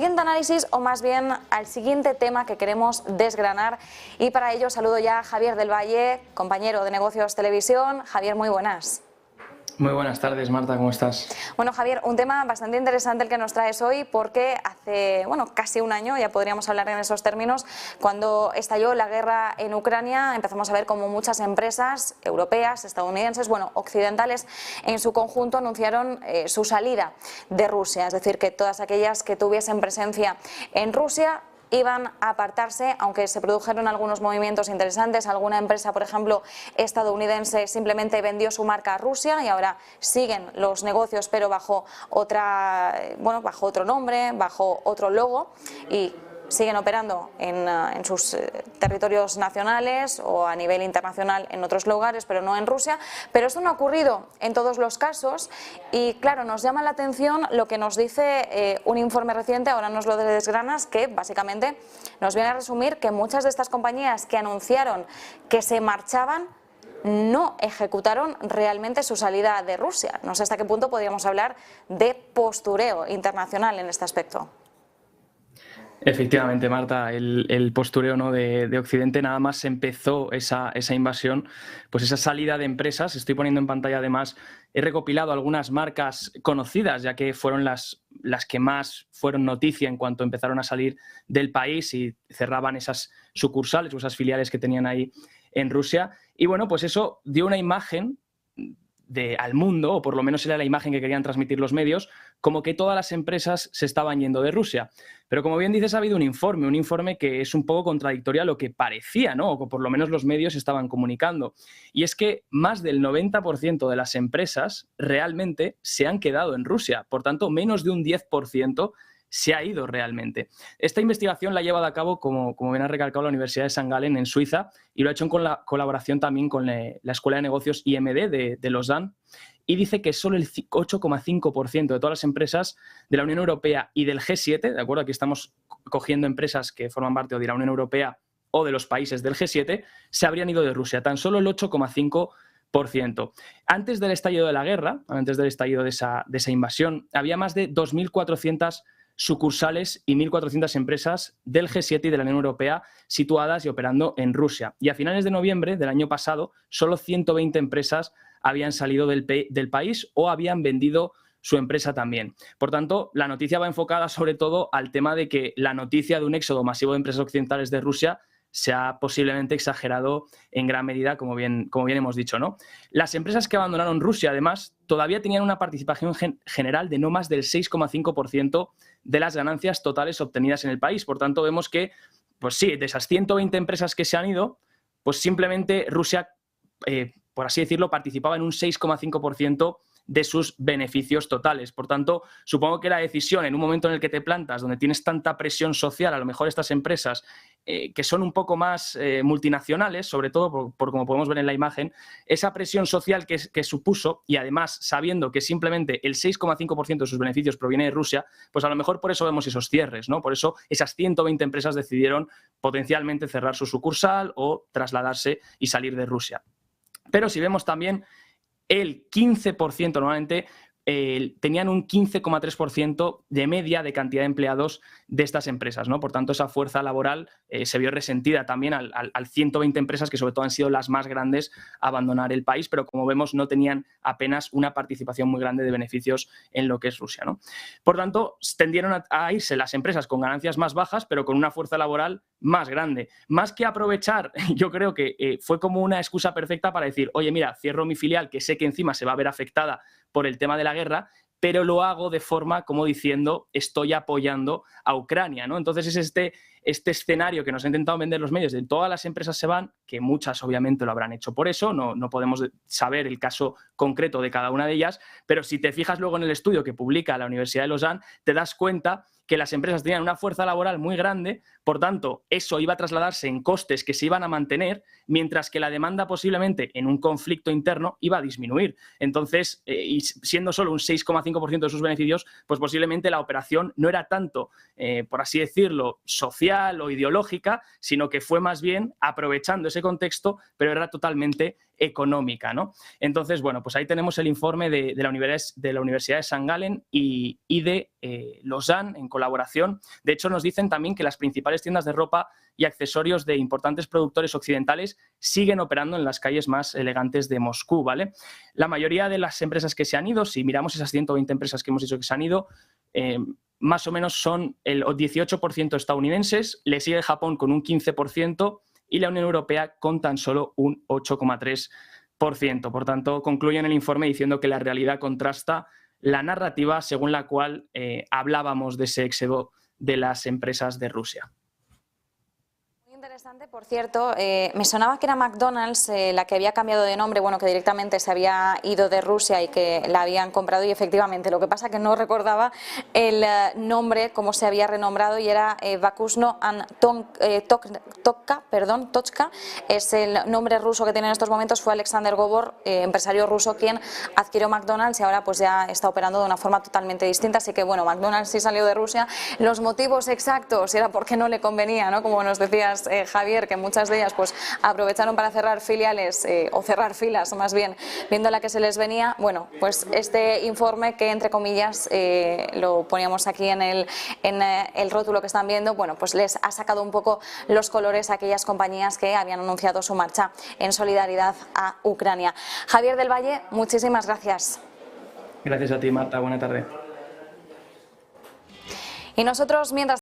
Siguiente análisis, o más bien al siguiente tema que queremos desgranar, y para ello saludo ya a Javier del Valle, compañero de Negocios Televisión. Javier, muy buenas. Muy buenas tardes, Marta, ¿cómo estás? Bueno, Javier, un tema bastante interesante el que nos traes hoy, porque hace, casi un año, ya podríamos hablar en esos términos, cuando estalló la guerra en Ucrania, empezamos a ver cómo muchas empresas europeas, estadounidenses, occidentales en su conjunto anunciaron su salida de Rusia, es decir, que todas aquellas que tuviesen presencia en Rusia iban a apartarse, aunque se produjeron algunos movimientos interesantes. Alguna empresa, por ejemplo, estadounidense, simplemente vendió su marca a Rusia y ahora siguen los negocios, pero bajo bajo otro nombre, bajo otro logo, y siguen operando en sus territorios nacionales o a nivel internacional en otros lugares, pero no en Rusia. Pero esto no ha ocurrido en todos los casos y, claro, nos llama la atención lo que nos dice un informe reciente, ahora nos lo desgranas, que básicamente nos viene a resumir que muchas de estas compañías que anunciaron que se marchaban no ejecutaron realmente su salida de Rusia. No sé hasta qué punto podríamos hablar de postureo internacional en este aspecto. Efectivamente, Marta, el postureo, ¿no?, de Occidente. Nada más empezó esa invasión, pues esa salida de empresas. Estoy poniendo en pantalla, además, he recopilado algunas marcas conocidas, ya que fueron las que más fueron noticia en cuanto empezaron a salir del país y cerraban esas sucursales o esas filiales que tenían ahí en Rusia. Y bueno, pues eso dio una imagen al mundo, o por lo menos era la imagen que querían transmitir los medios, como que todas las empresas se estaban yendo de Rusia. Pero como bien dices, ha habido un informe que es un poco contradictorio a lo que parecía, ¿no?, o que por lo menos los medios estaban comunicando. Y es que más del 90% de las empresas realmente se han quedado en Rusia. Por tanto, menos de un 10% se ha ido realmente. Esta investigación la ha llevado a cabo, como bien ha recalcado, la Universidad de St. Gallen en Suiza, y lo ha hecho en colaboración también con la Escuela de Negocios IMD de Lausanne, y dice que solo el 8,5% de todas las empresas de la Unión Europea y del G7, ¿de acuerdo? Aquí estamos cogiendo empresas que forman parte de la Unión Europea o de los países del G7, se habrían ido de Rusia. Tan solo el 8,5%. Antes del estallido de la guerra, antes del estallido de esa invasión, había más de 2.400 sucursales y 1.400 empresas del G7 y de la Unión Europea situadas y operando en Rusia. Y a finales de noviembre del año pasado, solo 120 empresas habían salido del país o habían vendido su empresa también. Por tanto, la noticia va enfocada sobre todo al tema de que la noticia de un éxodo masivo de empresas occidentales de Rusia se ha posiblemente exagerado en gran medida, como bien hemos dicho, ¿no? Las empresas que abandonaron Rusia, además, todavía tenían una participación general de no más del 6,5% de las ganancias totales obtenidas en el país. Por tanto, vemos que, pues sí, de esas 120 empresas que se han ido, pues simplemente Rusia, por así decirlo, participaba en un 6,5% de sus beneficios totales. Por tanto, supongo que la decisión, en un momento en el que te plantas, donde tienes tanta presión social, a lo mejor estas empresas que son un poco más multinacionales, sobre todo por como podemos ver en la imagen, esa presión social que supuso, y además sabiendo que simplemente el 6,5% de sus beneficios proviene de Rusia, pues a lo mejor por eso vemos esos cierres, ¿no? Por eso esas 120 empresas decidieron potencialmente cerrar su sucursal o trasladarse y salir de Rusia. Pero si vemos también el 15%, normalmente tenían un 15,3% de media de cantidad de empleados de estas empresas, ¿no? Por tanto, esa fuerza laboral se vio resentida también al 120 empresas que sobre todo han sido las más grandes a abandonar el país, pero como vemos no tenían apenas una participación muy grande de beneficios en lo que es Rusia, ¿no? Por tanto, tendieron a irse las empresas con ganancias más bajas, pero con una fuerza laboral más grande. Más que aprovechar, yo creo que fue como una excusa perfecta para decir, oye, mira, cierro mi filial, que sé que encima se va a ver afectada por el tema de la guerra, pero lo hago de forma como diciendo estoy apoyando a Ucrania, ¿no? Entonces es este escenario que nos han intentado vender los medios, de todas las empresas se van, que muchas obviamente lo habrán hecho por eso, no podemos saber el caso concreto de cada una de ellas, pero si te fijas luego en el estudio que publica la Universidad de Lausanne, te das cuenta que las empresas tenían una fuerza laboral muy grande, por tanto, eso iba a trasladarse en costes que se iban a mantener, mientras que la demanda posiblemente en un conflicto interno iba a disminuir. Entonces, y siendo solo un 6,5% de sus beneficios, pues posiblemente la operación no era tanto, por así decirlo, social o ideológica, sino que fue más bien aprovechando ese contexto, pero era totalmente económica, ¿no? Entonces, bueno, pues ahí tenemos el informe de la Universidad de St. Gallen y de Lausanne en colaboración. De hecho, nos dicen también que las principales tiendas de ropa y accesorios de importantes productores occidentales siguen operando en las calles más elegantes de Moscú, ¿vale? La mayoría de las empresas que se han ido, si miramos esas 120 empresas que hemos dicho que se han ido, más o menos son el 18% estadounidenses, le sigue Japón con un 15% y la Unión Europea con tan solo un 8,3%. Por tanto, concluyen el informe diciendo que la realidad contrasta la narrativa según la cual hablábamos de ese éxodo de las empresas de Rusia. Interesante, por cierto, me sonaba que era McDonald's la que había cambiado de nombre, bueno, que directamente se había ido de Rusia y que la habían comprado, y efectivamente, lo que pasa que no recordaba el nombre, cómo se había renombrado, y era Vkusno and Tochka, es el nombre ruso que tiene en estos momentos. Fue Alexander Gobor, empresario ruso, quien adquirió McDonald's y ahora pues ya está operando de una forma totalmente distinta, así que bueno, McDonald's sí salió de Rusia. Los motivos exactos era porque no le convenía, ¿no? Como nos decías, Javier, que muchas de ellas pues aprovecharon para cerrar filiales o cerrar filas más bien, viendo la que se les venía. Bueno, pues este informe, que entre comillas lo poníamos aquí en el rótulo que están viendo, bueno, pues les ha sacado un poco los colores a aquellas compañías que habían anunciado su marcha en solidaridad a Ucrania. Javier del Valle, muchísimas gracias. Gracias a ti, Marta. Buena tarde. Y nosotros, mientras